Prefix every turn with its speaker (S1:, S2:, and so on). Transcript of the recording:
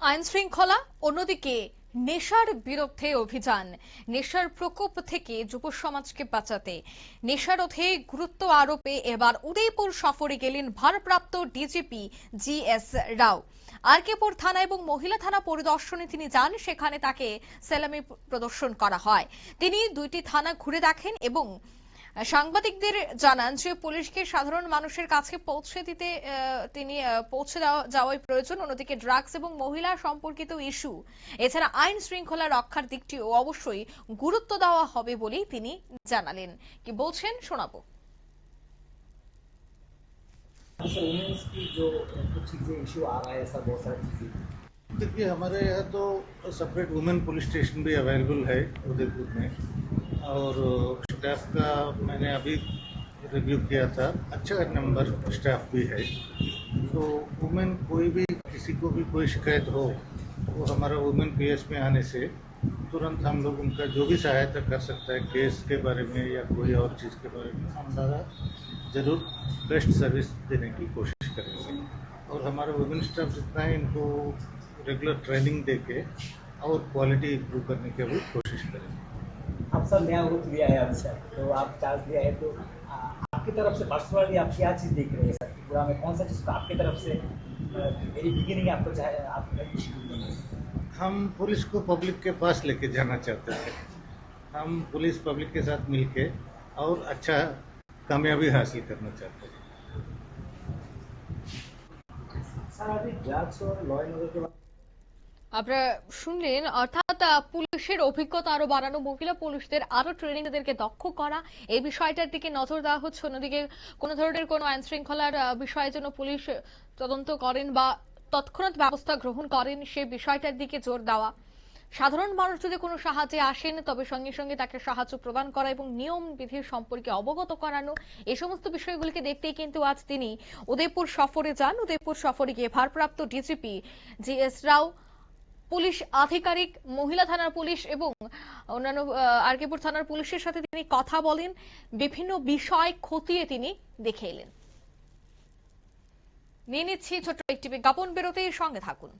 S1: আইন শৃঙ্খলা, অন্যদিকে নেশার বিরুদ্ধে অভিযান। নেশার প্রকোপ থেকে যুব সমাজকে বাঁচাতে নেশারোধে গুরুত্ব আরোপে এবার উদয়পুর সফরে গেলেন ভারপ্রাপ্ত ডিজিপি জি.এস. রাও। আরকেপুর থানা এবং মহিলা থানা পরিদর্শনে তিনি যান। সেখানে তাকে সেলামি প্রদর্শন করা হয়। তিনি দুইটি থানা ঘুরে দেখেন এবং সাংবাদিকদের জানান যে পুলিশকে সাধারণ মানুষের কাছে পৌঁছে দিতে তিনি পৌঁছে যাওয়াই প্রয়োজন। অন্যদিকে ড্রাগস এবং মহিলা সম্পর্কিত ইস্যু, এছাড়া আইন শৃঙ্খলা রক্ষার দিকটিও অবশ্যই গুরুত্ব দেওয়া হবে বলেই তিনি জানালেন। কি বলছেন শোনাবো।
S2: वुमेन्स की जो कुछ चीजें इशू आ रहा है, ऐसा बहुत सारी चीजें।
S3: देखिए, हमारे यहाँ तो सेपरेट वुमेन पुलिस स्टेशन भी अवेलेबल है उदयपुर में, और स्टाफ का मैंने अभी रिव्यू किया था, अच्छा नंबर स्टाफ भी है। तो वुमेन कोई भी किसी को भी कोई शिकायत हो, वो हमारा वुमेन पीएस में आने से तुरंत हम लोग उनका जो भी सहायता कर सकता है केस के बारे में या कोई और चीज़ के बारे में, हम दादा जरूर बेस्ट सर्विस देने की कोशिश करेंगे। और हमारा वुमेन स्टाफ जितना है, इनको रेगुलर ट्रेनिंग देके और क्वालिटी इम्प्रूव करने की भी कोशिश करेंगे।
S2: आप सर नया रुख लिया है अब सर, तो आप चार्ज लिया है, तो आपकी तरफ से पर्सनली आप क्या चीज़ देख रहे हैं सर पूरा में, कौन सा चीज़ आपकी तरफ से मेरी बिगिनिंग आपको चाहे आप
S3: हम पुलिस को पब्लिक के पास लेके जाना चाहते थे। हम पुलिस पब्लिक के साथ मिलके और अच्छा कामयाबी हासिल करना चाहते हैं।
S2: सर अभी ड्रग्स और लॉ एंड ऑर्डर के
S1: আপনারা শুনলেন, অর্থাৎ পুলিশের অভিজ্ঞতা আরো বাড়ানো, মহিলা পুলিশদের আরো ট্রেনিং, এদেরকে দক্ষ করা, এই বিষয়টার দিকে নজর দেওয়া হচ্ছে। অন্যদিকে কোন ধরনের কোন আইন শৃঙ্খলার বিষয়ে যেন পুলিশ তদন্ত করেন বা তৎক্ষণাৎ ব্যবস্থা গ্রহণ করেন, সে বিষয়টার দিকে জোর দেওয়া। সাধারণ মানুষ যদি কোনো সাহায্যে আসেন তবে সঙ্গে সঙ্গে তাকে সাহায্য প্রদান করা এবং নিয়ম বিধির সম্পর্কে অবগত করানো, এই সমস্ত বিষয়গুলিকে দেখতেই কিন্তু আজ তিনি উদয়পুর সফরে যান। উদয়পুর সফরে গিয়ে ভারপ্রাপ্ত ডিজিপি জি.এস. রাও, পুলিশ আধিকারিক, মহিলা থানার পুলিশ এবং অন্যান্য আরকেপুর থানার পুলিশের সাথে তিনি কথা বলেন। বিভিন্ন বিষয় খতিয়ে তিনি দেখে এলেন। নিয়ে নিচ্ছি ছোট্ট একটি বিজ্ঞাপন, বিরতির সঙ্গে থাকুন।